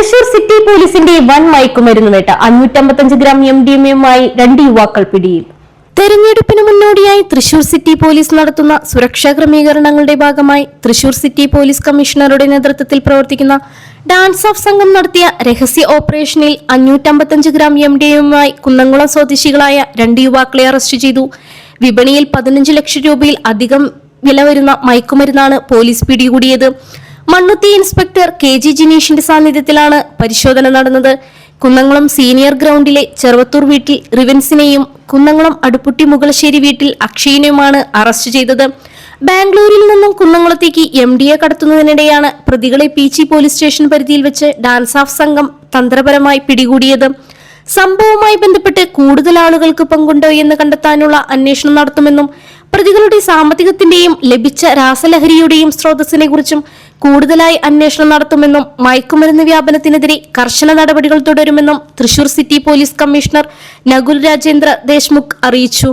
Thrissur city പോലീസിന്റെ വൻ മയക്കുമരുന്ന് വേട്ട 555 ഗ്രാം MDMA-യുമായി 2 യുവാക്കൾ പിടിയിൽ. തെരഞ്ഞെടുപ്പിന് മുന്നോടിയായി തൃശൂർ സിറ്റി പോലീസ് നടത്തുന്ന സുരക്ഷാ ക്രമീകരണങ്ങളുടെ ഭാഗമായി തൃശൂർ സിറ്റി പോലീസ് കമ്മീഷണറുടെ നേതൃത്വത്തിൽ പ്രവർത്തിക്കുന്ന ഡാൻസ് ഓഫ് സംഘം നടത്തിയ രഹസ്യ ഓപ്പറേഷനിൽ 555 ഗ്രാം MDMA-യുമായി കുന്നംകുളം സ്വദേശികളായ 2 യുവാക്കളെ അറസ്റ്റ് ചെയ്തു. വിപണിയിൽ 15 ലക്ഷം രൂപയിൽ അധികം വില വരുന്ന മയക്കുമരുന്നാണ് പോലീസ് പിടികൂടിയത്. മണ്ണുത്തി ഇൻസ്പെക്ടർ KG ജിനീഷിന്റെ സാന്നിധ്യത്തിലാണ് പരിശോധന നടന്നത്. കുന്നംകുളം സീനിയർ ഗ്രൗണ്ടിലെ ചെറുവത്തൂർ വീട്ടിൽ റിവൻസിനെയും കുന്നംകുളം അടുപ്പുട്ടി മുകളശ്ശേരി വീട്ടിൽ അക്ഷയിനെയുമാണ് അറസ്റ്റ് ചെയ്തത്. ബാംഗ്ലൂരിൽ നിന്നും കുന്നംകുളത്തേക്ക് MDA കടത്തുന്നതിനിടെയാണ് പ്രതികളെ പീച്ചി പോലീസ് സ്റ്റേഷൻ പരിധിയിൽ വെച്ച് ഡാൻസ് ഓഫ് സംഘം തന്ത്രപരമായി പിടികൂടിയത്. സംഭവവുമായി ബന്ധപ്പെട്ട് കൂടുതൽ ആളുകൾക്ക് പങ്കുണ്ടോ എന്ന് കണ്ടെത്താനുള്ള അന്വേഷണം നടത്തുമെന്നും പ്രതികളുടെ സാമ്പത്തികത്തിന്റെയും ലഭിച്ച രാസലഹരിയുടെയും സ്രോതസ്സിനെ കുറിച്ചും കൂടുതലായി അന്വേഷണം നടത്തുമെന്നും മയക്കുമരുന്ന് വ്യാപനത്തിനെതിരെ കർശന നടപടികൾ തുടരുമെന്നും Thrissur city police commissioner Nakul Rajendra Deshmukh അറിയിച്ചു.